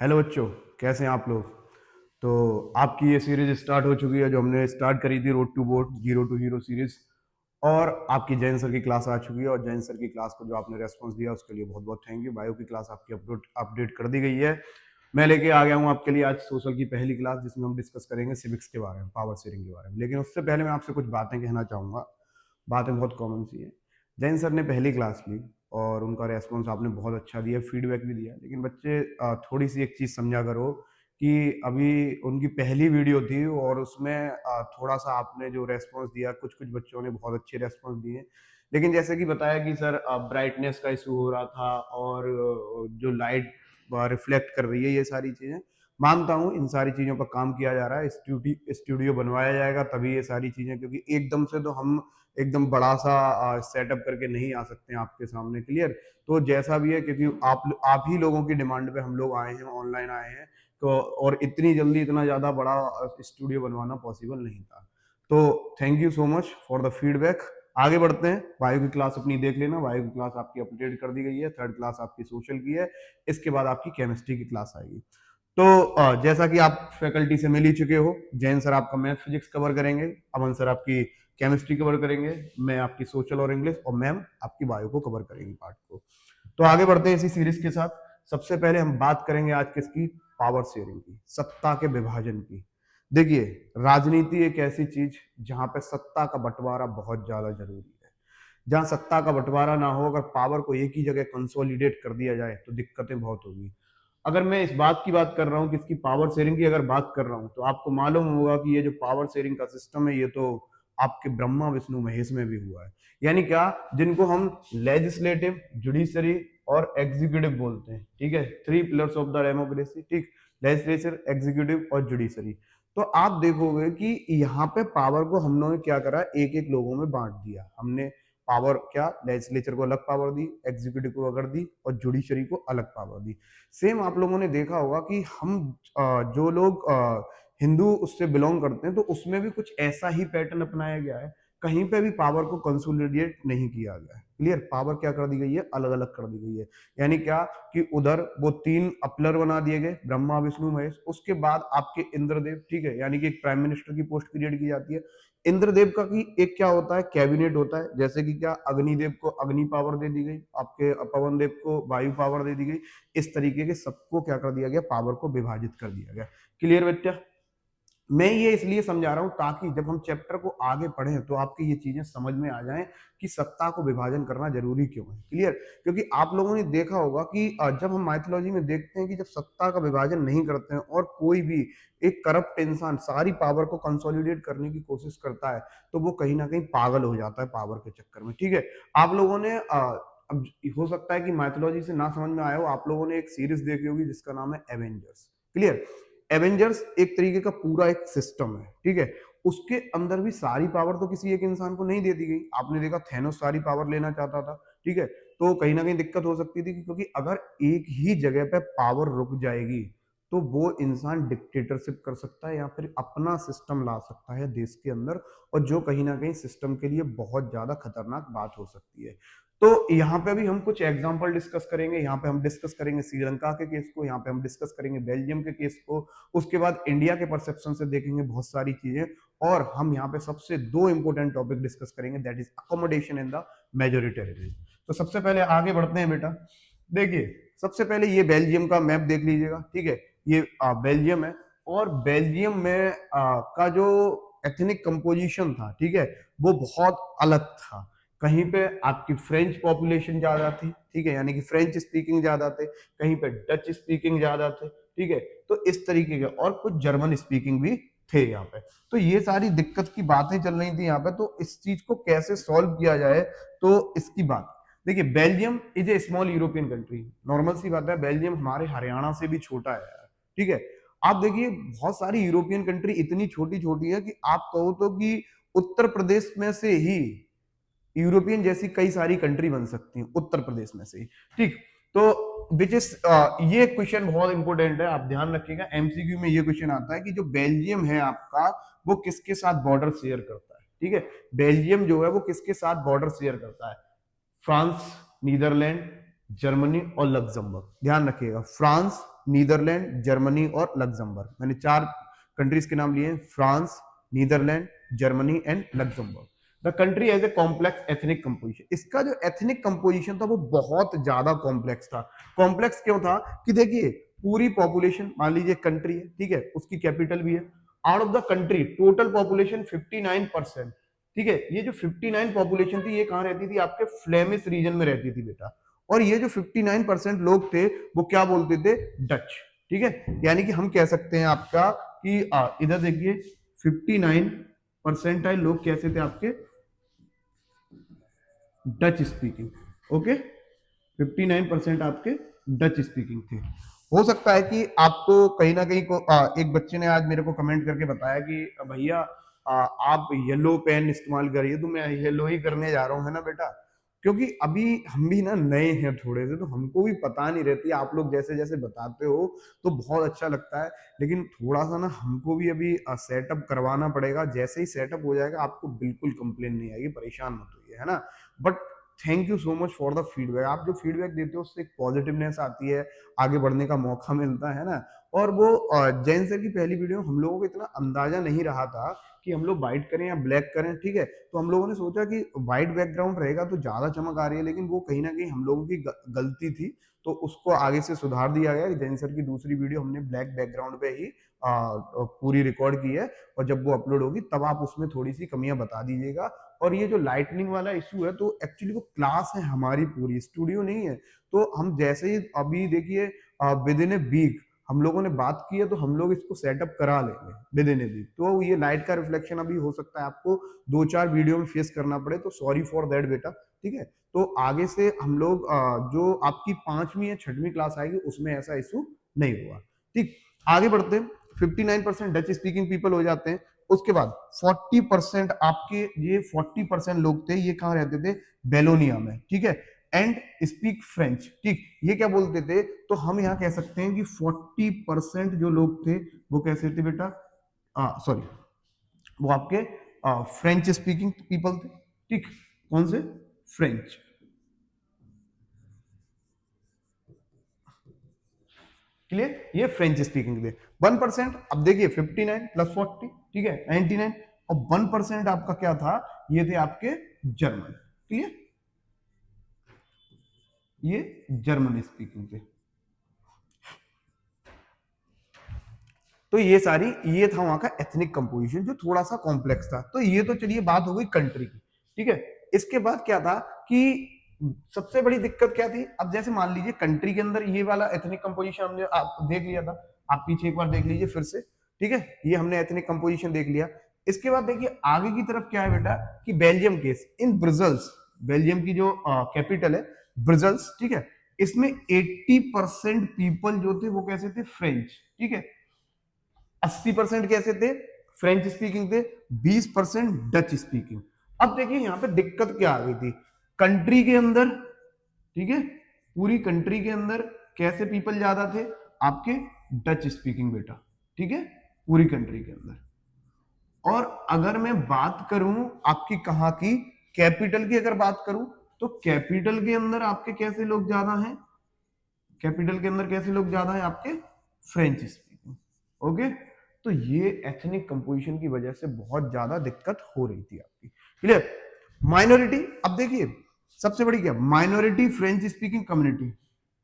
Hello बच्चों, कैसे हैं आप लोग। तो आपकी ये सीरीज स्टार्ट हो चुकी है जो हमने स्टार्ट करी थी, road to boat zero to hero series. और आपकी जैन सर की क्लास आ चुकी है और जैन सर की क्लास को जो आपने रेस्पॉन्स दिया उसके लिए बहुत बहुत थैंक यू। बायो की क्लास आपकी अपडेट कर दी गई है। मैं लेके आ गया हूँ आपके लिए आज सोशल की पहली क्लास, जिसमें हम डिस्कस करेंगे सिविक्स के बारे में, पावर शेयरिंग के बारे में। लेकिन उससे पहले मैं आपसे कुछ बातें कहना चाहूँगा। बातें बहुत कॉमन सी है। जैन सर ने पहली क्लास ली और उनका रेस्पॉन्स आपने बहुत अच्छा दिया, फीडबैक भी दिया। लेकिन बच्चे थोड़ी सी एक चीज़ समझा करो कि अभी उनकी पहली वीडियो थी और उसमें थोड़ा सा आपने जो रेस्पॉन्स दिया, कुछ कुछ बच्चों ने बहुत अच्छे रेस्पॉन्स दिए। लेकिन जैसे कि बताया कि सर ब्राइटनेस का इशू हो रहा था और जो लाइट रिफ्लेक्ट कर रही है, ये सारी चीज़ें मानता हूँ, इन सारी चीज़ों पर काम किया जा रहा है। स्टूडियो बनवाया जाएगा तभी ये सारी चीज़ें, क्योंकि एकदम से तो हम एकदम बड़ा सा सेटअप करके नहीं आ सकते हैं आपके सामने। क्लियर। तो जैसा भी है, क्योंकि आप ही लोगों की डिमांड पे हम लोग आए हैं, ऑनलाइन आए हैं, तो और इतनी जल्दी इतना ज़्यादा बड़ा स्टूडियो बनवाना पॉसिबल नहीं था। तो thank you so much for the feedback. आगे बढ़ते हैं। बायो की क्लास अपनी देख लेना। बायो की क्लास आपकी अपडेट कर दी गई है। थर्ड क्लास आपकी सोशल की है। इसके बाद आपकी केमिस्ट्री की क्लास आएगी। तो जैसा कि आप फैकल्टी से मिल ही चुके हो, जैन सर आपका मैथ फिजिक्स कवर करेंगे, अमन सर आपकी केमिस्ट्री कवर करेंगे, मैं आपकी सोशल और इंग्लिश, और मैम आपकी बायो को कवर करेंगी, पार्ट को। तो आगे बढ़ते हैं इसी सीरीज के साथ। सबसे पहले हम बात करेंगे आज किसकी, पावर शेयरिंग की, सत्ता के विभाजन की। देखिए, राजनीति एक ऐसी चीज जहां पे सत्ता का बंटवारा बहुत ज्यादा जरूरी है। जहां सत्ता का बंटवारा ना हो, अगर पावर को एक ही जगह कंसोलिडेट कर दिया जाए तो दिक्कतें बहुत होगी। अगर मैं इस बात की बात कर रहा हूँ कि इसकी पावर शेयरिंग की अगर बात कर रहा हूँ, तो आपको मालूम होगा कि ये जो पावर शेयरिंग का सिस्टम है, ये तो आपके ब्रह्मा विष्णु महेश में भी हुआ है। यानी क्या, जिनको हम लेजिस्लेटिव, जुडिशरी और एग्जीक्यूटिव बोलते हैं। ठीक है, three pillars of the democracy. ठीक, लेजिस्लेचर, एग्जीक्यूटिव और जुडिशरी। तो आप देखोगे कि यहाँ पे पावर को हम लोगों ने क्या करा, एक एक लोगों में बांट दिया। हमने पावर क्या, लेजिस्लेचर को अलग पावर दी, एग्जीक्यूटिव को अलग दी और जुडिशरी को अलग पावर दी। सेम आप लोगों ने देखा होगा कि हम जो लोग हिंदू उससे बिलोंग करते हैं, तो उसमें भी कुछ ऐसा ही पैटर्न अपनाया गया है। कहीं पे भी पावर को कंसोलिडेट नहीं किया गया है। क्लियर, पावर क्या कर दी गई है, अलग अलग कर दी गई है। यानी क्या कि उधर वो तीन अपलर बना दिए गए, ब्रह्मा विष्णु महेश। उसके बाद आपके इंद्रदेव, ठीक है, यानी कि एक प्राइम मिनिस्टर की पोस्ट क्रिएट की जाती है। इंद्रदेव का की एक क्या होता है, कैबिनेट होता है। जैसे कि क्या, अग्निदेव को अग्नि पावर दे दी गई, आपके पवन देव को वायु पावर दे दी गई। इस तरीके के सबको क्या कर दिया गया, पावर को विभाजित कर दिया गया। क्लियर बच्चा। मैं ये इसलिए समझा रहा हूं ताकि जब हम चैप्टर को आगे पढ़ें तो आपकी ये चीजें समझ में आ जाएं कि सत्ता को विभाजन करना जरूरी क्यों है। क्लियर। क्योंकि आप लोगों ने देखा होगा कि जब हम माइथोलॉजी में देखते हैं कि जब सत्ता का विभाजन नहीं करते हैं और कोई भी एक करप्ट इंसान सारी पावर को कंसोलिडेट करने की कोशिश करता है, तो वो कहीं ना कहीं पागल हो जाता है पावर के चक्कर में। ठीक है। आप लोगों ने अब हो सकता है कि माइथोलॉजी से ना समझ में आया हो, आप लोगों ने एक सीरीज देखी होगी जिसका नाम है एवेंजर्स। क्लियर। एवेंजर्स एक तरीके का पूरा एक सिस्टम है। ठीक है। उसके अंदर भी सारी पावर तो किसी एक इंसान को नहीं दे दी गई। आपने देखा थेनोस सारी पावर लेना चाहता था। ठीक है। तो कहीं ना कहीं दिक्कत हो सकती थी, क्योंकि अगर एक ही जगह पे पावर रुक जाएगी तो वो इंसान डिक्टेटरशिप कर सकता है या फिर अपना सिस्टम ला सकता है देश के अंदर, और जो कहीं ना कहीं सिस्टम के लिए बहुत ज्यादा खतरनाक बात हो सकती है। तो यहाँ पे भी हम कुछ एग्जांपल डिस्कस करेंगे। यहाँ पे हम डिस्कस करेंगे श्रीलंका के केस को, यहाँ पे हम डिस्कस करेंगे बेल्जियम के केस को, उसके बाद इंडिया के परसेप्शन से देखेंगे बहुत सारी चीजें, और हम यहाँ पे सबसे दो इंपॉर्टेंट टॉपिक डिस्कस करेंगे, that is accommodation in the majority territory. तो सबसे पहले आगे बढ़ते हैं बेटा। देखिए, सबसे पहले ये बेल्जियम का मैप देख लीजिएगा। ठीक है, ये बेल्जियम है, और बेल्जियम में का जो एथनिक कंपोजिशन था, ठीक है, वो बहुत अलग था। कहीं पे आपकी फ्रेंच पॉपुलेशन ज्यादा थी, ठीक है, यानी कि फ्रेंच स्पीकिंग ज्यादा थे, कहीं पे डच स्पीकिंग ज्यादा थे। ठीक है, तो इस तरीके के, और कुछ जर्मन स्पीकिंग भी थे यहाँ पे। तो ये सारी दिक्कत की बातें चल रही थी यहाँ पे। तो इस चीज को कैसे सॉल्व किया जाए, तो इसकी बात देखिए, Belgium is a small European country. Normal सी बात है, बेल्जियम हमारे हरियाणा से भी छोटा है यार। ठीक है। आप देखिए, बहुत सारी यूरोपियन कंट्री इतनी छोटी छोटी है कि आप कहो तो कि उत्तर प्रदेश में से ही यूरोपियन जैसी कई सारी कंट्री बन सकती हैं, उत्तर प्रदेश में से ही। ठीक। तो विच इज ये क्वेश्चन बहुत इंपॉर्टेंट है, आप ध्यान रखिएगा। एमसीक्यू में ये क्वेश्चन आता है कि जो बेल्जियम है आपका, वो किसके साथ बॉर्डर शेयर करता है। ठीक है, बेल्जियम जो है वो किसके साथ बॉर्डर शेयर करता है, फ्रांस, नीदरलैंड, जर्मनी और लग्जमबर्ग। ध्यान रखिएगा, फ्रांस, नीदरलैंड, जर्मनी और लग्जमबर्ग। मैंने 4 कंट्रीज के नाम लिए हैं, France, Netherland, Germany and Luxembourg. The country has a complex ethnic composition. इसका जो एथनिक कंपोजिशन था वो बहुत ज्यादा कॉम्प्लेक्स था। कॉम्प्लेक्स क्यों था कि देखिए, पूरी पॉपुलेशन, मान लीजिए कंट्री है, ठीक है, उसकी कैपिटल भी है। Out of the country total population 59%, ठीक है, ये जो 59 पॉपुलेशन थी ये कहां रहती थी, आपके फ्लेमिश रीजन में रहती थी बेटा। और ये जो 59% लोग थे वो क्या बोलते थे, डच। ठीक है, यानी कि हम कह सकते हैं आपका कि इधर देखिए 59% लोग कैसे थे आपके, डच स्पीकिंग। ओके, 59% आपके डच स्पीकिंग थे। हो सकता है कि आपको कहीं ना कहीं को एक बच्चे ने आज मेरे को कमेंट करके बताया कि भैया आप येलो पेन इस्तेमाल करिए, तो मैं येलो ही करने जा रहा हूँ, है ना बेटा। क्योंकि अभी हम भी ना नए हैं थोड़े से, तो हमको भी पता नहीं रहती। आप लोग जैसे जैसे बताते हो तो बहुत अच्छा लगता है, लेकिन थोड़ा सा ना हमको भी अभी सेटअप करवाना पड़ेगा। जैसे ही सेटअप हो जाएगा आपको बिल्कुल कंप्लेन नहीं आएगी, परेशान मत होइए, है ना। But thank you so much for the feedback. आप जो फीडबैक देते हो उससे एक पॉजिटिवनेस आती है, आगे बढ़ने का मौका मिलता है ना। और वो जैन सर की पहली वीडियो हम लोगों को इतना अंदाजा नहीं रहा था कि हम लोग व्हाइट करें या ब्लैक करें, ठीक है। तो हम लोगों ने सोचा कि व्हाइट बैकग्राउंड रहेगा तो ज्यादा चमक आ रही है, लेकिन वो कहीं ना कहीं हम लोगों की गलती थी। तो उसको आगे से सुधार दिया गया। जैन सर की दूसरी वीडियो हमने ब्लैक बैकग्राउंड पे ही पूरी रिकॉर्ड की है, और जब वो अपलोड होगी तब आप उसमें थोड़ी सी कमियां बता दीजिएगा। और ये जो लाइटनिंग वाला इशू है, तो एक्चुअली वो क्लास है हमारी, पूरी स्टूडियो नहीं है। तो हम जैसे ही अभी देखिए विद इन ए वीक हम लोगों ने बात की है, तो हम लोग इसको सेटअप करा लेंगे विद इन ए वीक। तो ये लाइट का रिफ्लेक्शन अभी हो सकता है आपको 2-4 वीडियो में फेस करना पड़े, तो सॉरी फॉर दैट बेटा, ठीक है। तो आगे से हम लोग जो आपकी 5वीं या 6वीं क्लास आएगी उसमें ऐसा इशू नहीं होगा, ठीक। आगे बढ़ते हैं। 59% डच स्पीकिंग पीपल हो जाते हैं। उसके बाद 40% आपके, ये 40% लोग थे, ये कहाँ रहते थे, बेलोनिया में, ठीक है, एंड स्पीक फ्रेंच, ठीक। ये क्या बोलते थे, तो हम यहाँ कह सकते हैं कि 40% जो लोग थे वो कैसे थे बेटा, सॉरी, वो आपके फ्रेंच स्पीकिंग पीपल थे, ठीक। कौन से, फ्रेंच, क्लियर। ये फ्रेंच स्पीकिंग थे। 1%, अब देखिए 59 प्लस 40, ठीक है, 99। और 1% आपका क्या था, ये थे आपके जर्मन, क्लियर, ये जर्मन स्पीकिंग थे। तो ये सारी, ये था वहां का एथनिक कंपोजिशन जो थोड़ा सा कॉम्प्लेक्स था। तो ये तो चलिए बात हो गई कंट्री की, ठीक है। इसके बाद क्या था कि सबसे बड़ी दिक्कत क्या थी, अब जैसे मान लीजिए कंट्री के अंदर ये वाला एथनिक कंपोजिशन हमने आप देख लिया था, आप पीछे एक बार देख लीजिए फिर से, ठीक है। ये हमने एथनिक कंपोजिशन देख लिया। इसके बाद देखिए आगे की तरफ क्या है बेटा, कि बेल्जियम केस इन ब्रजल्स, बेल्जियम की जो कैपिटल है ब्रजल्स, ठीक है। इसमें 80% पीपल जो थे वो कैसे थे, फ्रेंच, ठीक है। 80% कैसे थे, फ्रेंच स्पीकिंग थे। 20% डच स्पीकिंग। अब देखिए यहां पे दिक्कत क्या आ गई थी, कंट्री के अंदर, ठीक है, पूरी कंट्री के अंदर कैसे पीपल ज्यादा थे, आपके डच स्पीकिंग बेटा, ठीक है, पूरी कंट्री के अंदर। और अगर मैं बात करूं आपकी कहां की, कैपिटल की अगर बात करूं, तो कैपिटल के अंदर आपके कैसे लोग ज्यादा हैं, कैपिटल के अंदर कैसे लोग ज्यादा हैं आपके, फ्रेंच स्पीकिंग। ओके, तो ये एथनिक कंपोजिशन की वजह से बहुत ज्यादा दिक्कत हो रही थी आपकी, क्लियर। माइनॉरिटी, अब देखिए सबसे बड़ी क्या, माइनॉरिटी फ्रेंच स्पीकिंग कम्युनिटी,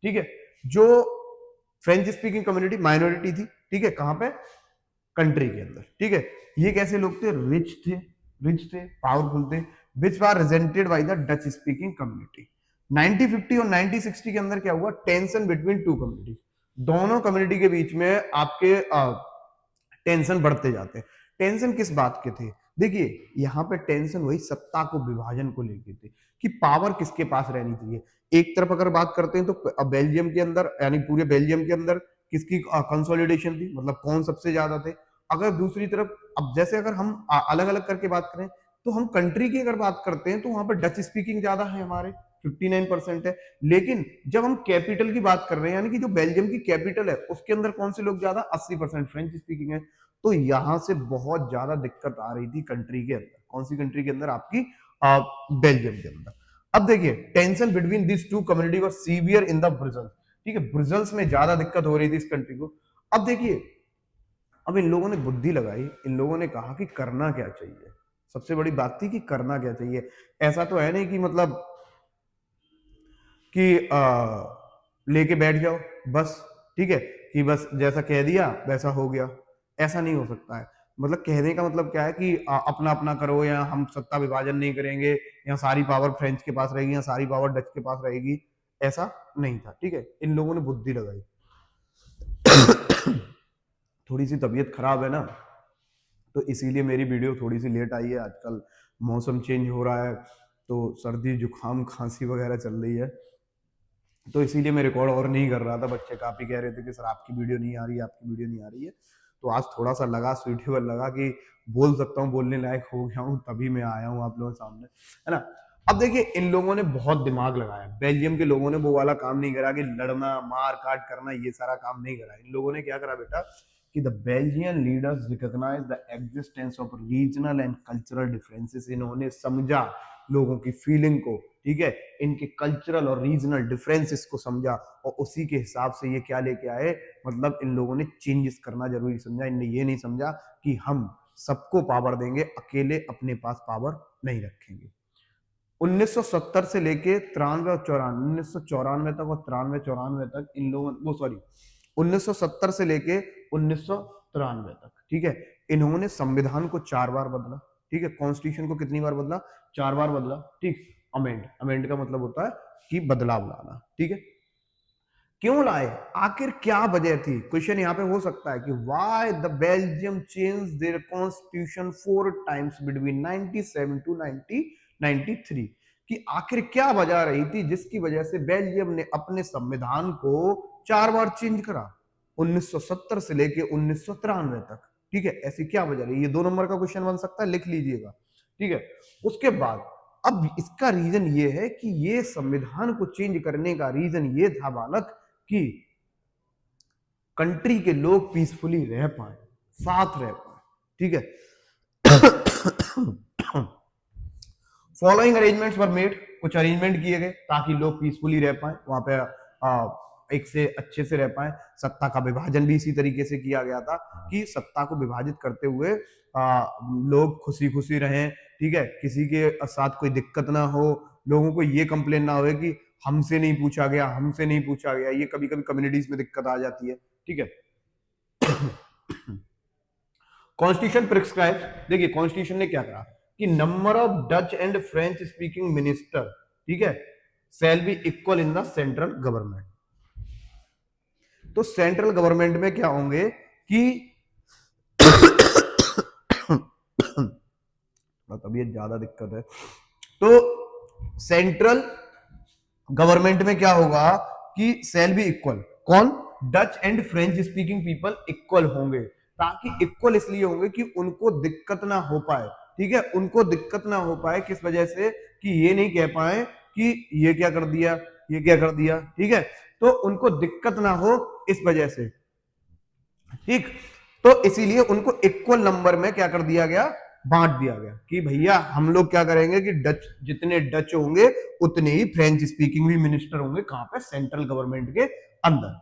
ठीक है। जो फ्रेंच स्पीकिंग कम्युनिटी माइनॉरिटी थी, ठीक है, कहां पे, कंट्री के अंदर, ठीक है। ये कैसे लोग थे, रिच थे, पावरफुल थे, which are resented by the Dutch speaking community. 1950 और 1960 के अंदर क्या हुआ, टेंशन बिटवीन टू कम्युनिटी, दोनों कम्युनिटी के बीच में आपके टेंशन बढ़ते जाते हैं। टेंशन किस बात के थे, देखिए यहाँ पे टेंशन वही सत्ता को विभाजन को लेके थे, कि पावर किसके पास रहनी चाहिए। एक तरफ अगर बात करते हैं तो बेल्जियम के अंदर, यानी पूरे बेल्जियम के अंदर किसकी कंसोलिडेशन थी, मतलब कौन सबसे ज्यादा थे। अगर दूसरी तरफ, अब जैसे अगर हम अलग अलग करके बात करें, तो हम कंट्री की अगर बात करते हैं तो वहां पर डच स्पीकिंग ज्यादा है हमारे, 59% है। लेकिन जब हम कैपिटल की बात कर रहे हैं, यानी कि जो बेल्जियम की कैपिटल है उसके अंदर कौन से लोग ज्यादा, 80% फ्रेंच स्पीकिंग है। तो यहां से बहुत ज्यादा दिक्कत आ रही थी कंट्री के अंदर, कौन सी कंट्री के अंदर, आपकी बेल्जियम के अंदर। अब देखिए tension between this two community was severe in the Brussels, ठीक है, ब्रजल्स में ज्यादा दिक्कत हो रही थी इस कंट्री को। अब देखिए, अब इन लोगों ने बुद्धि लगाई, इन लोगों ने कहा कि करना क्या चाहिए। सबसे बड़ी बात थी कि करना क्या चाहिए। ऐसा तो है नहीं कि मतलब कि लेके बैठ जाओ बस, ठीक है, कि बस जैसा कह दिया वैसा हो गया, ऐसा नहीं हो सकता है। मतलब कहने का मतलब क्या है कि अपना अपना करो, या हम सत्ता विभाजन नहीं करेंगे, या सारी पावर फ्रेंच के पास रहेगी, या सारी पावर डच के पास रहेगी, ऐसा नहीं था, ठीक है। इन लोगों ने बुद्धि लगाई। थोड़ी सी तबीयत खराब है ना, तो इसीलिए मेरी वीडियो थोड़ी सी लेट आई है। आजकल मौसम चेंज हो रहा है, तो सर्दी जुकाम खांसी वगैरह चल रही है, तो इसीलिए मैं रिकॉर्ड और नहीं कर रहा था। बच्चे काफी कह रहे थे कि सर आपकी वीडियो नहीं आ रही है, आपकी वीडियो नहीं आ रही है। तो आज थोड़ा सा लगा सूटेबल लगा कि बोल सकता हूँ, बोलने लायक हो गया हूँ, तभी मैं आया हूँ आप लोगों के सामने, है ना। अब देखिए इन लोगों ने बहुत दिमाग लगाया, बेल्जियम के लोगों ने वो वाला काम नहीं करा कि लड़ना मार काट करना, ये सारा काम नहीं करा। इन लोगों ने क्या करा बेटा कि the Belgian leaders recognise the existence of regional and cultural differences. इन्होंने समझा लोगों की फीलिंग को, ठीक है, इनके कल्चरल और रीजनल डिफरेंसेस को समझा, और उसी के हिसाब से ये क्या लेके आए, मतलब इन लोगों ने चेंजेस करना जरूरी समझा। इनने ये नहीं समझा कि हम सबको पावर देंगे, अकेले अपने पास पावर नहीं रखेंगे। 1970 से लेके 93 और 94, 1994 तक और 93 94 तक इन लोगों, वो सॉरी 1970 से लेके 1993 तक, ठीक है, इन्होंने संविधान को 4 बार बदला, ठीक है, कॉन्स्टिट्यूशन को कितनी बार बदला, 4 बार बदला, ठीक। अमेंड, अमेंड का मतलब होता है कि बदलाव लाना, ठीक है। क्यों लाए, आखिर क्या वजह थी, क्वेश्चन यहां पे हो सकता है कि why the Belgium change their constitution 4 times between 97 to 1993, कि आखिर क्या वजह रही थी जिसकी वजह से बेल्जियम ने अपने संविधान को 4 बार चेंज करा 1970 से लेके 1993 तक, ठीक है। ऐसी क्या वजह रही, ये 2 नंबर का क्वेश्चन बन सकता है, लिख लीजिएगा, ठीक है। उसके बाद अब इसका रीजन ये है कि ये संविधान को चेंज करने का रीजन ये था बालक कि कंट्री के लोग पीसफुली रह पाए, साथ रह पाए, ठीक है। फॉलोइंग अरेंजमेंट्स वर मेड, कुछ अरेंजमेंट किए गए ताकि लोग पीसफुली रह पाए वहां पे, एक से अच्छे से रह पाए। सत्ता का विभाजन भी इसी तरीके से किया गया था कि सत्ता को विभाजित करते हुए लोग खुशी खुशी रहें, ठीक है, किसी के साथ कोई दिक्कत ना हो, लोगों को ये कंप्लेन ना हो कि हमसे नहीं पूछा गया, हमसे नहीं पूछा गया। ये कभी कभी कम्युनिटीज में दिक्कत आ जाती है, ठीक है। कॉन्स्टिट्यूशन प्रिस्क्राइब, देखिए कॉन्स्टिट्यूशन ने क्या कहा कि number of Dutch and French speaking minister, ठीक है, shall be equal in the central government. तो सेंट्रल गवर्नमेंट में क्या होंगे कि तबीयत ज्यादा दिक्कत है, तो सेंट्रल गवर्नमेंट में क्या होगा कि शैल बी इक्वल, कौन, Dutch and French speaking people equal होंगे। ताकि इक्वल इसलिए होंगे कि उनको दिक्कत ना हो पाए, ठीक है, उनको दिक्कत ना हो पाए किस वजह से कि ये नहीं कह पाए कि ये क्या कर दिया, ये क्या कर दिया, ठीक है, तो उनको दिक्कत ना हो इस वजह से, ठीक। तो इसीलिए उनको इक्वल नंबर में क्या कर दिया गया, बांट दिया गया कि भैया हम लोग क्या करेंगे कि डच, जितने डच होंगे उतने ही फ्रेंच स्पीकिंग भी मिनिस्टर होंगे, कहां पे, सेंट्रल गवर्नमेंट के अंदर।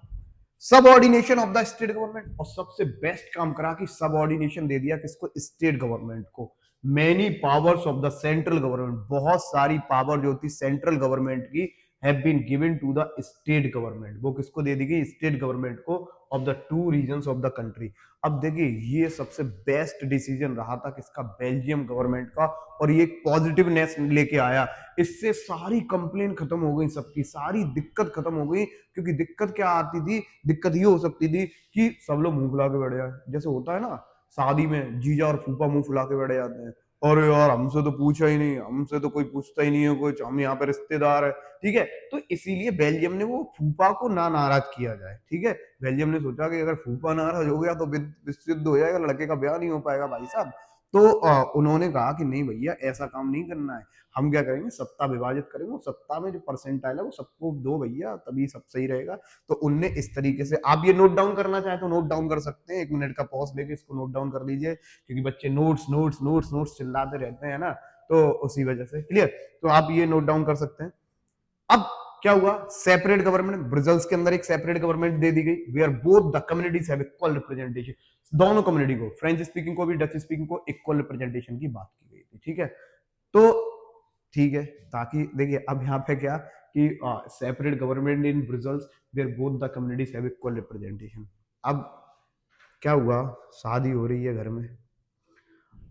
Subordination of the state government, और सबसे बेस्ट काम करा कि सबऑर्डिनेशन दे दिया किसको, स्टेट गवर्नमेंट को। Many powers of the central government, बहुत सारी पावर जो होती सेंट्रल गवर्नमेंट की have been given to the state government, वो किसको दे दी गई, स्टेट गवर्नमेंट को, of the 2 regions of the country. अब देखिए ये सबसे बेस्ट डिसीजन रहा था किसका, बेल्जियम गवर्नमेंट का, और ये एक पॉजिटिवनेस लेके आया। इससे सारी कंप्लेन खत्म हो गई, सबकी सारी दिक्कत खत्म हो गई। क्योंकि दिक्कत क्या आती थी, दिक्कत ये हो सकती थी कि सब लोग मुंह फुला के बैठ जाए, जैसे होता है ना शादी में जीजा और फूफा मुंह फुला के बैठ जाते हैं, और यार हमसे तो पूछा ही नहीं, हमसे तो कोई पूछता ही नहीं है कुछ, हम यहाँ पे रिश्तेदार है, ठीक है। तो इसीलिए बेल्जियम ने वो फूफा को ना नाराज किया जाए, ठीक है। बेल्जियम ने सोचा कि अगर फूफा नाराज हो गया तो सिद्ध हो जाएगा, लड़के का ब्याह नहीं हो पाएगा भाई साहब। तो उन्होंने कहा कि नहीं भैया ऐसा काम नहीं करना है, हम क्या करेंगे, सत्ता विभाजित करेंगे, सत्ता में जो परसेंटाइल है वो सबको दो भैया, तभी सब सही रहेगा। तो उनने इस तरीके से, आप ये नोट डाउन करना चाहे तो नोट डाउन कर सकते हैं, 1 मिनट का पॉज लेके इसको नोट डाउन कर लीजिए, क्योंकि बच्चे नोट्स नोट्स नोट्स नोट्स चिल्लाते रहते हैं ना, तो उसी वजह से क्लियर। तो आप ये नोट डाउन कर सकते हैं। अब क्या हुआ, सेपरेट गवर्नमेंट, ब्रजल्स के अंदर एक सेपरेट गवर्नमेंट दे दी गई, where both the communities have equal representation. दोनों कम्युनिटी को, फ्रेंच स्पीकिंग को भी डच स्पीकिंग को इक्वल रिप्रेजेंटेशन की बात की गई थी, ठीक है। तो ठीक है, ताकि देखिए अब यहाँ पे क्या कि separate government in Brussels where both the communities have equal representation. अब क्या हुआ, शादी हो रही है घर में,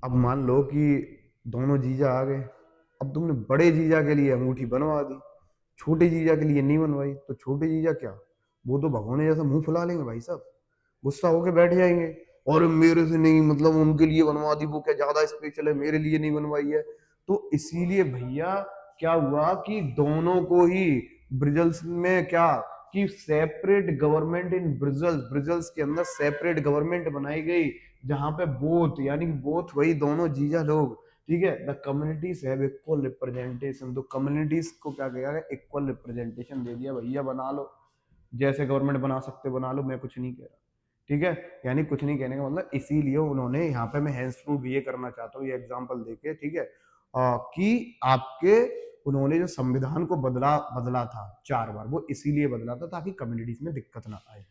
अब मान लो कि दोनों जीजा आ गए, अब तुमने बड़े जीजा के लिए अंगूठी बनवा दी, छोटे जीजा के लिए नहीं बनवाई, तो छोटे जीजा क्या, वो तो भगोने जैसा मुंह फुला लेंगे भाई साहब, गुस्सा होके बैठ जाएंगे, और मेरे से नहीं, मतलब उनके लिए बनवा दी, वो क्या ज्यादा स्पेशल है, मेरे लिए नहीं बनवाई है। तो इसीलिए भैया क्या हुआ कि दोनों को ही ब्रिजल्स में क्या कि सेपरेट गवर्नमेंट इन ब्रिजल्स, ब्रिजल्स के अंदर सेपरेट गवर्नमेंट बनाई गई, जहां पे बोथ यानी बोथ वही दोनों जीजा लोग, ठीक है, the communities have equal representation. तो कम्युनिटीज को क्या किया गया, इक्वल रिप्रेजेंटेशन दे दिया, भैया बना लो, जैसे गवर्नमेंट बना सकते बना लो, मैं कुछ नहीं कह रहा, ठीक है। यानी कुछ नहीं कहने का मतलब इसीलिए उन्होंने यहाँ पे, मैं हैंस प्रूफ ये करना चाहता हूँ ये एग्जांपल देके, ठीक है, कि आपके उन्होंने जो संविधान को बदला बदला था 4 बार, वो इसीलिए बदला था ताकि कम्युनिटीज में दिक्कत ना आए।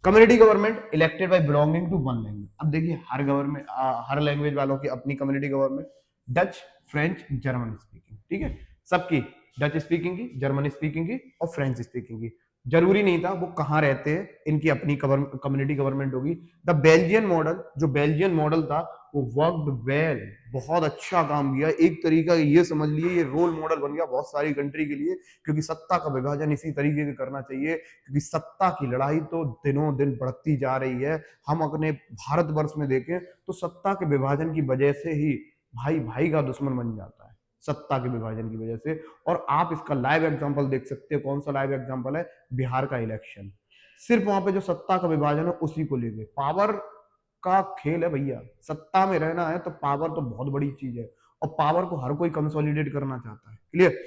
Community government elected by belonging to one language. अब देखिए हर गवर्नमेंट, हर लैंग्वेज वालों की अपनी community government, Dutch, French, German speaking, ठीक है, सबकी, डच स्पीकिंग की, जर्मन स्पीकिंग की और फ्रेंच स्पीकिंग की। जरूरी नहीं था वो कहाँ रहते हैं, इनकी अपनी कम्युनिटी गवर्नमेंट होगी। द बेल्जियन मॉडल, जो बेल्जियन मॉडल था वो वर्कड वेल, बहुत अच्छा काम किया, एक तरीका ये समझ लिए ये रोल मॉडल बन गया बहुत सारी कंट्री के लिए, क्योंकि सत्ता का विभाजन इसी तरीके से करना चाहिए, क्योंकि सत्ता की लड़ाई तो दिनों दिन बढ़ती जा रही है। हम अपने भारतवर्ष में देखें तो सत्ता के विभाजन की वजह से ही भाई भाई का दुश्मन बन जाता है, सत्ता के विभाजन की वजह से। और आप इसका लाइव एग्जांपल देख सकते हो, कौन सा लाइव एग्जांपल है, बिहार का इलेक्शन। सिर्फ वहां पे जो सत्ता का विभाजन है उसी को लेके, पावर का खेल है भैया, सत्ता में रहना है तो पावर तो बहुत बड़ी चीज है, और पावर को हर कोई कंसोलिडेट करना चाहता है, clear.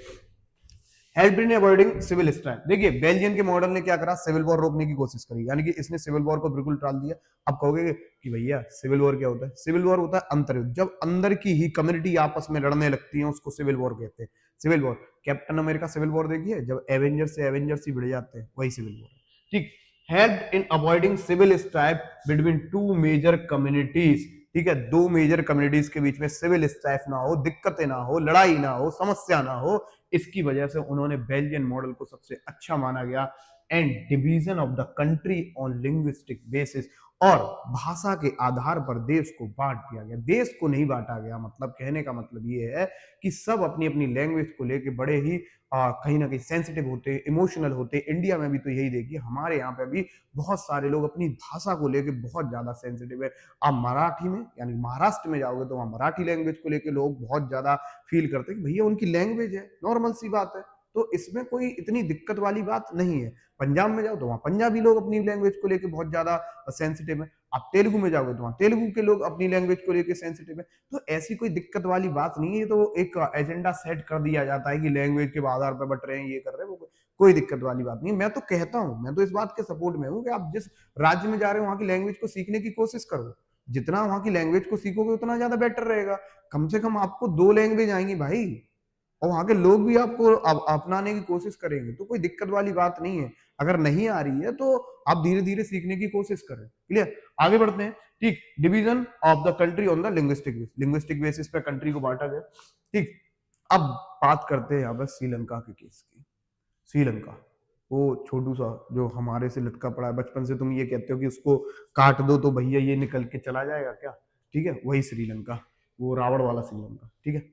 Help in avoiding civil strike. देखिए बेल्जियम के मॉडल ने क्या करा, सिविल वॉर रोकने की कोशिश करी, यानी कि इसने सिविल वॉर को बिल्कुल टाल दिया। अब कहोगे कि भैया सिविल वॉर क्या होता है, सिविल वॉर होता है अंतर्युद्ध, जब अंदर की ही कम्युनिटी आपस में लड़ने लगती है उसको सिविल वॉर कहते हैं। Civil war, Captain America civil war देखिए, जब एवेंजर्स से एवेंजर्स ही भिड़ जाते हैं, वही सिविल वॉर है, ठीक। Help in avoiding civil strike between two major communities, ठीक है, दो मेजर कम्युनिटीज के बीच में सिविल स्ट्राइफ ना हो, दिक्कतें ना हो, लड़ाई ना हो, समस्या ना हो, इसकी वजह से उन्होंने बेल्जियन मॉडल को सबसे अच्छा माना गया। And division of the country on linguistic basis, और भाषा के आधार पर देश को बांट दिया गया, देश को नहीं बांटा गया, मतलब कहने का मतलब ये है कि सब अपनी अपनी लैंग्वेज को लेके बड़े ही कहीं ना कहीं सेंसिटिव होते, इमोशनल होते। इंडिया में भी तो यही देखिए, हमारे यहाँ पे भी बहुत सारे लोग अपनी भाषा को लेके बहुत ज्यादा सेंसिटिव है। आप मराठी में यानी महाराष्ट्र में जाओगे तो वहां मराठी लैंग्वेज को लेके लोग बहुत ज्यादा फील करते हैं कि भैया उनकी लैंग्वेज है, नॉर्मल सी बात है, तो इसमें कोई इतनी दिक्कत वाली बात नहीं है। पंजाब में जाओ तो वहां पंजाबी लोग अपनी लैंग्वेज को लेके बहुत ज्यादा सेंसिटिव है। आप तेलुगु में जाओगे तो वहां तेलुगु के लोग अपनी लैंग्वेज को लेके सेंसिटिव है। तो ऐसी कोई दिक्कत वाली बात नहीं है, तो एक एजेंडा सेट कर दिया जाता है कि लैंग्वेज के आधार पर बट रहे हैं, ये कर रहे हैं, वो कोई दिक्कत वाली बात नहीं। मैं तो कहता हूं, मैं तो इस बात के सपोर्ट में हूं कि आप जिस राज्य में जा रहे हो वहां की लैंग्वेज को सीखने की कोशिश करो, जितना वहां की लैंग्वेज को सीखोगे उतना ज्यादा बेटर रहेगा। कम से कम आपको 2 लैंग्वेज आएंगी भाई, और वहां के लोग भी आपको अपनाने की कोशिश करेंगे, तो कोई दिक्कत वाली बात नहीं है। अगर नहीं आ रही है तो आप धीरे धीरे सीखने की कोशिश करें, क्लियर। आगे बढ़ते हैं, ठीक। Division of the country on the linguistic basis, linguistic basis पे कंट्री को बांटा गया, ठीक। अब बात करते हैं यहाँ पर श्रीलंका के केस की। श्रीलंका, वो छोटू सा जो हमारे से लटका पड़ा है, बचपन से तुम ये कहते हो कि उसको काट दो तो भैया ये निकल के चला जाएगा क्या, ठीक है, वही श्रीलंका, वो रावण वाला श्रीलंका, ठीक है।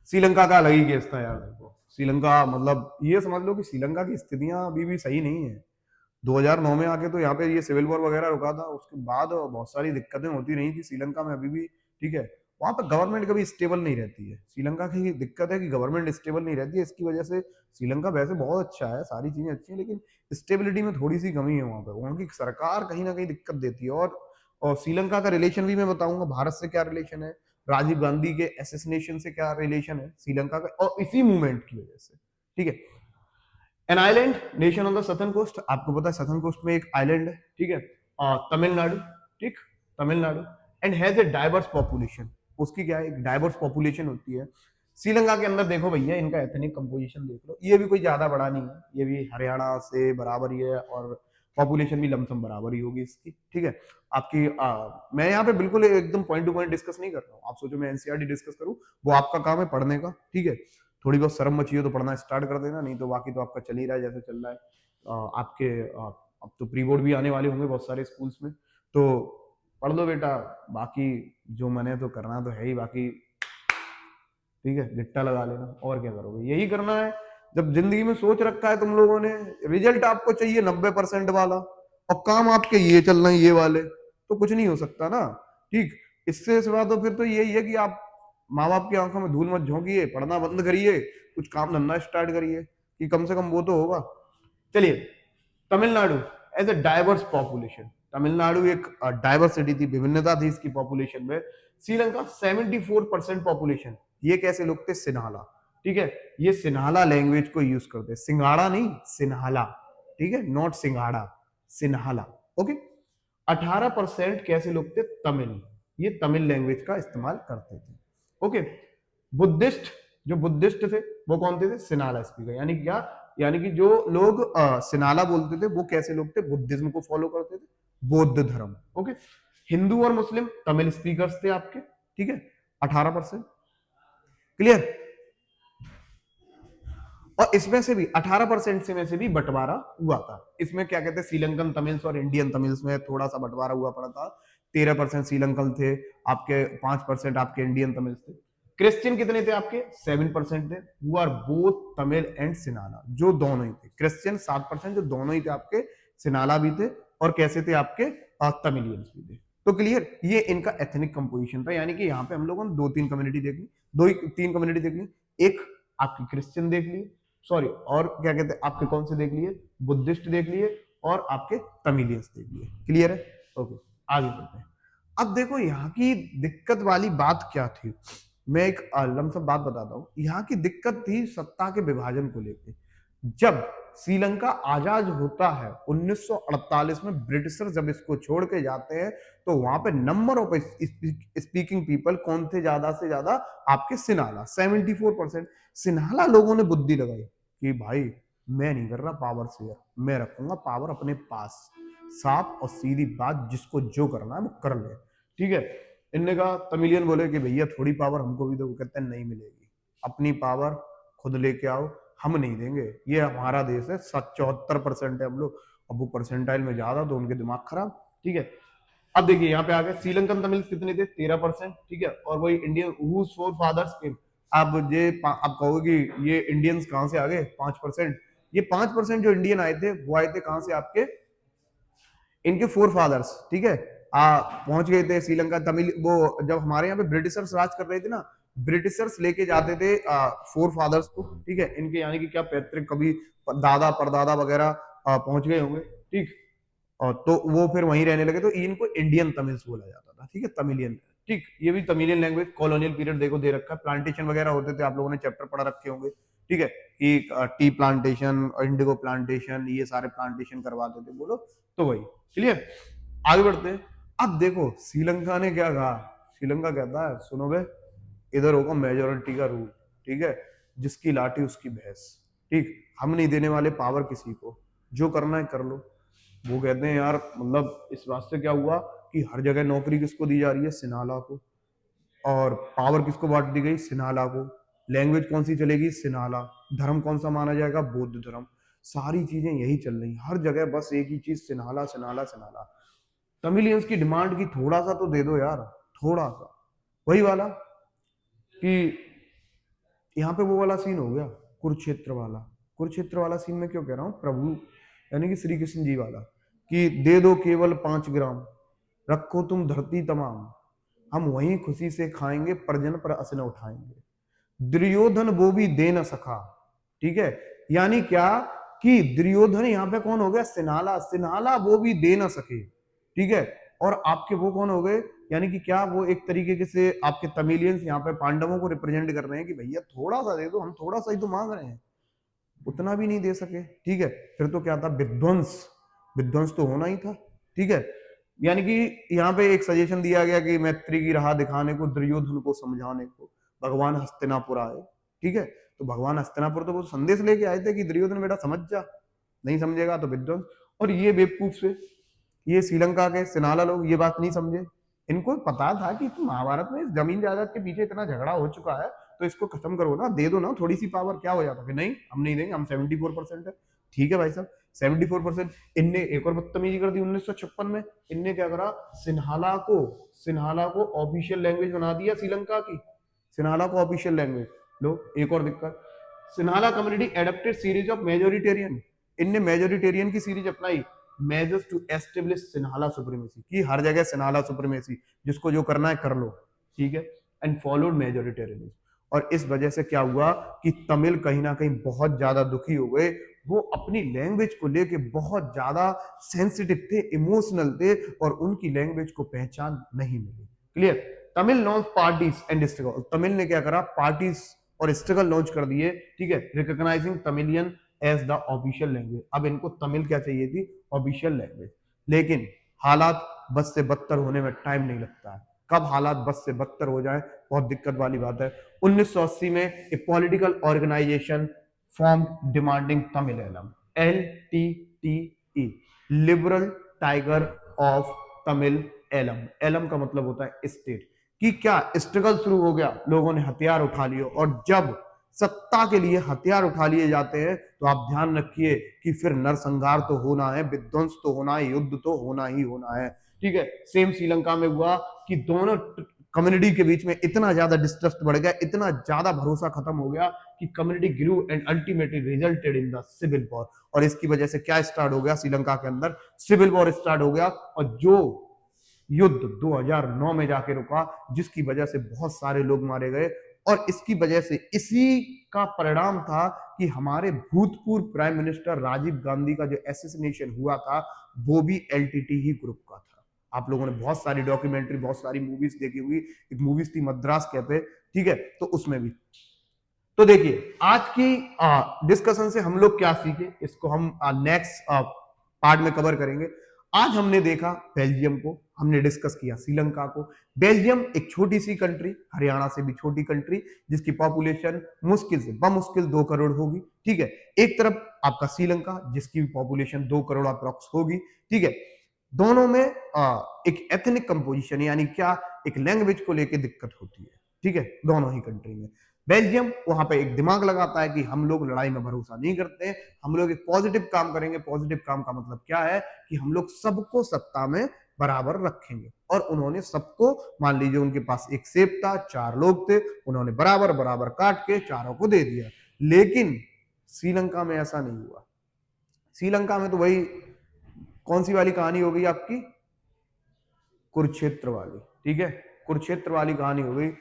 श्रीलंका का अलग ही केस था यार। देखो श्रीलंका, मतलब ये समझ लो कि श्रीलंका की स्थितियां अभी भी सही नहीं है। 2009 में आके तो यहाँ पे ये सिविल वॉर वगैरह रुका था, उसके बाद बहुत सारी दिक्कतें होती रही थी श्रीलंका में अभी भी, ठीक है। वहां पर गवर्नमेंट कभी स्टेबल नहीं रहती है। श्रीलंका की दिक्कत है कि गवर्नमेंट स्टेबल नहीं रहती है, इसकी वजह से श्रीलंका वैसे बहुत अच्छा है, सारी चीजें अच्छी हैं, लेकिन स्टेबिलिटी में थोड़ी सी कमी है वहां पर, वहां की सरकार कहीं ना कहीं दिक्कत देती है। और श्रीलंका का रिलेशन भी मैं बताऊंगा, भारत से क्या रिलेशन है, राजीव गांधी के एसेसिनेशन से क्या रिलेशन है श्रीलंका का, और इसी मूवमेंट की वजह से, ठीक है। An island nation on the southern coast, आपको पता है सदर्न कोस्ट में एक आइलैंड है, ठीक है, तमिलनाडु, ठीक, Tamil Nadu, and has a diverse population. उसकी क्या है, एक डाइवर्स पॉपुलेशन होती है। श्रीलंका के अंदर देखो भैया, इनका एथनिक कंपोजिशन देख लो, ये भी कोई ज्यादा बड़ा नहीं है, ये भी हरियाणा से बराबर ही है और पॉपुलेशन भी लमसम बराबर ही होगी इसकी, ठीक है। आपकी मैं यहाँ पे बिल्कुल एकदम पॉइंट टू पॉइंट डिस्कस नहीं कर रहा हूँ, आप सोचो मैं एनसीईआरटी डिस्कस करूँ, वो आपका काम है पढ़ने का, ठीक है। थोड़ी बहुत शर्म मची हो तो पढ़ना स्टार्ट कर देना, नहीं तो बाकी तो आपका चल ही रहा है जैसे चल रहा है। आपके अब तो प्री बोर्ड भी आने वाले होंगे बहुत सारे स्कूल्स में, तो पढ़ लो बेटा, बाकी जो मन है तो करना तो है ही, बाकी ठीक है गिट्टा लगा लेना, और क्या करोगे, यही करना है। जब जिंदगी में सोच रखा है तुम लोगों ने, रिजल्ट आपको चाहिए 90% वाला और काम आपके ये चल रहे हैं ये वाले, तो कुछ नहीं हो सकता ना, ठीक। इससे सिवा तो फिर तो यही है कि आप माँ बाप की आंखों में धूल मत झोंकिए, पढ़ना बंद करिए, कुछ काम धंधा स्टार्ट करिए, कि कम से कम वो तो होगा। चलिए, Tamil Nadu as a diverse population, Tamil Nadu एक डाइवर्सिटी थी, विभिन्नता थी इसकी पॉपुलेशन में। श्रीलंका 74% पॉपुलेशन, ये कैसे लोग थे, सिन्हाला, ठीक है। ये सिन्हाला लैंग्वेज को यूज करते, सिंगाड़ा नहीं सिन्हाला, ठीक है, नॉट सिंगाड़ा, सिन्हाला, ओके। 18% कैसे लोग थे, तमिल, ये तमिल लैंग्वेज का इस्तेमाल करते थे, ओके। बुद्धिस्ट, जो बुद्धिस्ट थे वो कौन थे, सिन्हाला स्पीकर, यानी क्या, यानी कि जो लोग सिन्हाला बोलते थे वो कैसे लोग थे, बुद्धिज्म को फॉलो करते थे, बौद्ध धर्म, ओके। हिंदू और मुस्लिम तमिल स्पीकर्स थे आपके, ठीक है, 18%, क्लियर। और इसमें से भी 18% से में से भी बंटवारा हुआ था, इसमें क्या कहते हैं, श्रीलंकन तमिल्स और इंडियन तमिल्स में थोड़ा सा बंटवारा हुआ पड़ा था। 13% श्रीलंकन थे आपके, 5% आपके इंडियन तमिल्स थे। क्रिश्चियन कितने थे आपके, 7% थे, वो आर बोथ तमिल एंड सिनाला, जो दोनों ही थे। क्रिश्चियन 7%, जो दोनों ही थे आपके, सिनाला भी थे और कैसे थे आपके, तमिलियंस भी थे। तो क्लियर, ये इनका एथनिक कंपोजिशन था, यानी कि यहाँ पे हम लोगों ने 2-3 कम्युनिटी देख ली, 2-3 कम्युनिटी देख ली, एक आपकी क्रिश्चियन देख ली, सॉरी, और क्या कहते हैं आपके कौन से देख लिए, बुद्धिस्ट देख लिए और आपके तमिलियंस देख लिए, क्लियर है, ओके। आगे बढ़ते हैं। अब देखो यहाँ की दिक्कत वाली बात क्या थी, मैं एक लमसम बात बताता हूँ। यहाँ की दिक्कत थी सत्ता के विभाजन को लेकर। जब श्रीलंका आजाद होता है 1948 में, ब्रिटिशर जब इसको छोड़ के जाते हैं, तो वहां पे नंबर ऑफ स्पीकिंग पीपल कौन थे ज्यादा से ज्यादा, आपके सिन्हाला, 74%। सिन्हाला लोगों ने बुद्धि लगाई कि भाई मैं नहीं कर रहा पावर शेयर, मैं रखूंगा पावर अपने पास, साफ और सीधी बात, जिसको जो करना है वो कर ले, ठीक है। इनने कहा, तमिलियन बोले कि भैया थोड़ी पावर हमको भी दो, कहते हैं नहीं मिलेगी, अपनी पावर खुद लेके आओ, हम नहीं देंगे, ये हमारा देश है, 74% है हम लोग, अब वो परसेंटाइल में ज्यादा तो उनके दिमाग खराब, ठीक है। अब देखिए यहाँ पे आ गए श्रीलंकन तमिल कितने थे, 13%, ठीक है। और वही इंडियन हुज फोर फादर्स केम, अब ये आप कहोगे कि ये इंडियंस कहां से आ गए, 5%, ये 5% जो इंडियन आए थे वो आए थे कहां से, आपके इनके फोर फादर्स, ठीक है। पहुंच गए थे श्रीलंका, तमिल, वो जब हमारे यहाँ पे ब्रिटिशर्स राज कर रहे थे ना, ब्रिटिशर्स लेके जाते थे फोर फादर्स को, ठीक है, इनके यानी कि क्या पैतृक, कभी दादा परदादा वगैरह पहुंच गए होंगे, ठीक। और तो वो फिर वहीं रहने लगे, तो इनको इंडियन तमिल्स बोला जाता था, ठीक है, तमिलियन, ठीक। ये भी तमिलियन लैंग्वेज, कॉलोनियल पीरियड देखो दे रखा है, प्लांटेशन वगैरह होते थे, आप लोगों ने चैप्टर पढ़ा रखे होंगे, ठीक है, कि टी प्लांटेशन, इंडिगो प्लांटेशन, ये सारे प्लांटेशन करवाते थे, बोलो तो वही, क्लियर। आगे बढ़ते हैं। अब देखो श्रीलंका ने क्या कहा, श्रीलंका कहता है सुनो बे, इधर होगा मेजोरिटी का रूल, ठीक है, जिसकी लाठी उसकी भैंस, ठीक, हम नहीं देने वाले पावर किसी को, जो करना है कर लो। वो कहते हैं यार, मतलब इस बात से क्या हुआ कि हर जगह नौकरी किसको दी जा रही है, सिन्हाला को, और पावर किसको बांट दी गई, सिन्हाला को, लैंग्वेज कौन सी चलेगी, सिन्हाला, धर्म कौन सा माना जाएगा, बौद्ध धर्म, सारी चीजें यही चल रही, हर जगह बस एक ही चीज, सिन्हाला सिन्हाला सिन्हाला। तमिलियंस की डिमांड की थोड़ा सा तो दे दो यार, थोड़ा सा, वही वाला कि यहाँ पे वो वाला सीन हो गया, कुरुक्षेत्र वाला, कुरुक्षेत्र वाला सीन में क्यों कह रहा हूँ, प्रभु यानी कि श्री कृष्ण जी वाला, कि दे दो केवल 5 ग्राम, रखो तुम धरती तमाम, हम वहीं खुशी से खाएंगे, परजन पर अस न उठाएंगे, दुर्योधन वो भी दे न सका, ठीक है। यानी क्या कि दुर्योधन यहाँ पे कौन हो गया, सिन्हाला, सिन्हाला वो भी दे न सके, ठीक है। और आपके वो कौन हो गए, यानी कि क्या वो एक तरीके से आपके तमिलियंस यहाँ पे पांडवों को रिप्रेजेंट कर रहे हैं कि भैया थोड़ा सा दे दो, हम थोड़ा सा ही तो मांग रहे हैं, उतना भी नहीं दे सके, ठीक है। फिर तो क्या था, विध्वंस, विध्वंस तो होना ही था, ठीक है। यानी कि यहाँ पे एक सजेशन दिया गया कि मैत्री की राह दिखाने को, दुर्योधन को समझाने को भगवान हस्तिनापुर आए। ठीक है, तो भगवान हस्तिनापुर तो वो संदेश लेके आए थे कि दुर्योधन बेटा समझ जा, नहीं समझेगा तो विध्वंस। और ये बेवकूफ से, ये श्रीलंका के सिनाला लोग ये बात नहीं समझे। इनको पता था कि महाभारत में जमीन जायदाद के पीछे इतना झगड़ा हो चुका है, तो इसको खत्म करो ना, दे दो ना थोड़ी सी पावर, क्या हो जाता है? नहीं, हम नहीं देंगे, हम 74% है। ठीक है भाई साहब, 74%। इनने एक और बदतमीजी कर दी 1956 में। इनने क्या करा, सिन्हाला को ऑफिशियल लैंग्वेज बना दिया श्रीलंका की। सिन्हाला को ऑफिशियल लैंग्वेज। लो एक और दिक्कत, Sinhala community adapted series of majoritarian. इनने मेजोरिटेरियन की सीरीज अपनाई, measures to establish Sinhala supremacy, की हर जगह सिन्हाला सुप्रीमेसी, जिसको जो करना है कर लो। ठीक है, एंड फॉलोड मेजोरिटेरियनिज्म। और इस वजह से क्या हुआ कि तमिल कहीं ना कहीं बहुत ज्यादा दुखी हो गए। वो अपनी लैंग्वेज को लेके बहुत ज्यादा सेंसिटिव थे, इमोशनल थे, और उनकी लैंग्वेज को पहचान नहीं मिली। Clear? Tamil launch parties and struggle. Tamil ने क्या करा, पार्टीज और स्ट्रगल लॉन्च कर दिए। ठीक है, recognising Tamilian as the official language. अब इनको तमिल क्या चाहिए थी, ऑफिशियल लैंग्वेज। लेकिन हालात बद से बदतर होने में टाइम नहीं लगता है। कब हालात बद से बदतर हो जाए, बहुत दिक्कत वाली बात है। 1980 में एक political organisation form demanding Tamil Eelam, LTTE, liberal tiger of Tamil Eelam. Eelam का मतलब होता है स्टेट। कि क्या स्ट्रगल शुरू हो गया, लोगों ने हथियार उठा लिए। और जब सत्ता के लिए हथियार उठा लिए जाते हैं तो आप ध्यान रखिए कि फिर नरसंहार तो होना है, विध्वंस तो होना है, युद्ध तो होना ही होना है। ठीक है, सेम श्रीलंका में हुआ कि दोनों कम्युनिटी के बीच में इतना ज्यादा डिस्ट्रस्ट बढ़ गया, इतना ज्यादा भरोसा खत्म हो गया कि community grew and ultimately resulted in the civil war. और इसकी वजह से क्या स्टार्ट हो गया, श्रीलंका के अंदर सिविल वॉर स्टार्ट हो गया। और जो युद्ध 2009 में जाके रुका, जिसकी वजह से बहुत सारे लोग मारे गए। और इसकी वजह से, इसी का परिणाम था कि हमारे भूतपूर्व प्राइम मिनिस्टर राजीव गांधी का जो एसेसिनेशन हुआ था, वो भी LTTE ग्रुप का था। आप लोगों ने बहुत सारी डॉक्यूमेंट्री, बहुत सारी मूवीज देखी हुई। एक मूवीज थी मद्रास कैफे, ठीक है, तो उसमें भी। तो देखिए, आज की डिस्कशन से हम लोग क्या सीखे, इसको हम नेक्स्ट पार्ट में कवर करेंगे। आज हमने देखा बेल्जियम को, हमने डिस्कस किया श्रीलंका को। बेल्जियम एक छोटी सी कंट्री, हरियाणा से भी छोटी कंट्री, जिसकी पॉपुलेशन मुश्किल से बमुश्किल 2 करोड़ होगी। ठीक है, एक तरफ आपका श्रीलंका, जिसकी पॉपुलेशन 2 करोड़ अप्रॉक्स होगी। ठीक है, दोनों में एक एथनिक कंपोजिशन, यानी क्या, एक लैंग्वेज को लेकर दिक्कत होती है। ठीक है, दोनों ही कंट्री में। बेल्जियम वहां पे एक दिमाग लगाता है कि हम लोग लड़ाई में भरोसा नहीं करते हैं, हम लोग एक पॉजिटिव काम करेंगे। पॉजिटिव काम का मतलब क्या है कि हम लोग सबको सत्ता में बराबर रखेंगे। और उन्होंने सबको, मान लीजिए उनके पास एक सेब था, 4 लोग थे, उन्होंने बराबर बराबर काट के चारों को दे दिया। लेकिन श्रीलंका में ऐसा नहीं हुआ। श्रीलंका में तो वही कौन सी वाली कहानी हो गई आपकी, कुरुक्षेत्र वाली। ठीक है, कुरुक्षेत्र वाली कहानी हो गई।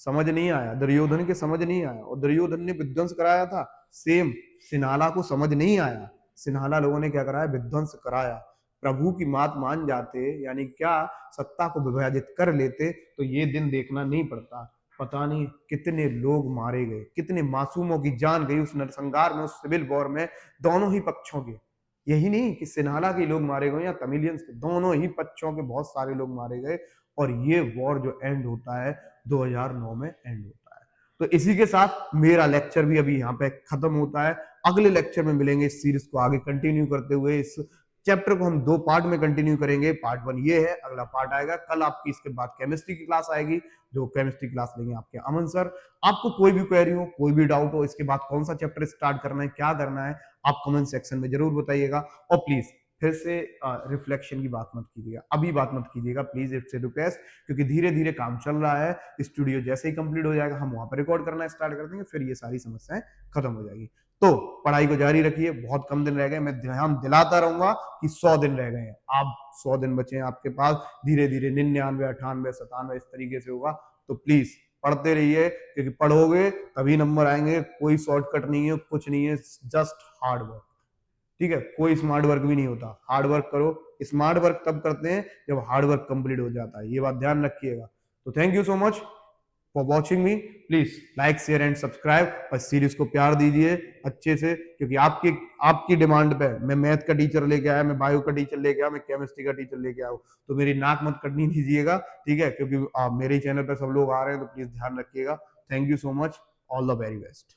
समझ नहीं आया, दुर्योधन के समझ नहीं आया, और दुर्योधन ने विध्वंस कराया था। सेम सिन्हाला को समझ नहीं आया, सिन्हाला लोगों ने क्या कराया, विध्वंस कराया। प्रभु की बात मान जाते, यानी क्या, सत्ता को विभाजित कर लेते, तो ये दिन देखना नहीं पड़ता। पता नहीं कितने लोग मारे गए, कितने मासूमों की जान गई उस नरसंहार में, उस सिविल वॉर में, दोनों ही पक्षों के। यही नहीं कि सिन्हाला के लोग मारे गए या तमिलियंस के, दोनों ही पक्षों के बहुत सारे लोग मारे गए। और ये वॉर जो एंड होता है 2009 में एंड होता है। तो इसी के साथ मेरा लेक्चर भी अभी यहाँ पे खत्म होता है। अगले लेक्चर में मिलेंगे, इस सीरीज को आगे कंटिन्यू करते हुए। इस चैप्टर को हम 2 पार्ट में कंटिन्यू करेंगे। पार्ट 1 ये है, अगला पार्ट आएगा कल। आपकी इसके बाद केमिस्ट्री की क्लास आएगी, जो केमिस्ट्री क्लास लेंगे आपके अमन सर। आपको कोई भी क्वेरी हो, कोई भी डाउट हो, इसके बाद कौन सा चैप्टर स्टार्ट करना है, क्या करना है, आप कमेंट सेक्शन में जरूर बताइएगा। और प्लीज फिर से रिफ्लेक्शन की बात मत कीजिएगा, अभी बात मत कीजिएगा प्लीज, इट्स ए रिक्वेस्ट। क्योंकि धीरे धीरे काम चल रहा है, स्टूडियो जैसे ही कंप्लीट हो जाएगा हम वहां पर रिकॉर्ड करना स्टार्ट कर देंगे, फिर ये सारी समस्याएं खत्म हो जाएगी। तो पढ़ाई को जारी रखिए, बहुत कम दिन रह गए, मैं ध्यान दिलाता रहूंगा कि 100 दिन रह गए हैं। आप 100 दिन बचे हैं आपके पास, धीरे धीरे 99, 98, 97 इस तरीके से होगा। तो प्लीज पढ़ते रहिए, क्योंकि पढ़ोगे तभी नंबर आएंगे। कोई शॉर्टकट नहीं है, कुछ नहीं है, जस्ट हार्ड वर्क। ठीक है, कोई स्मार्ट वर्क भी नहीं होता, हार्ड वर्क करो। स्मार्ट वर्क तब करते हैं जब हार्ड वर्क कंप्लीट हो जाता है, ये बात ध्यान रखिएगा। तो thank you so much. For watching me, please like share and subscribe और सीरीज को प्यार दीजिए अच्छे से, क्योंकि आपकी डिमांड पे मैं मैथ का टीचर लेके आया, मैं बायो का टीचर लेके आया, मैं केमिस्ट्री का टीचर लेके आया हूँ, तो मेरी नाक मत कटनी दीजिएगा, ठीक है, क्योंकि मेरे चैनल पर सब लोग आ रहे हैं, तो प्लीज ध्यान रखिएगा। Thank you so much, all the very best.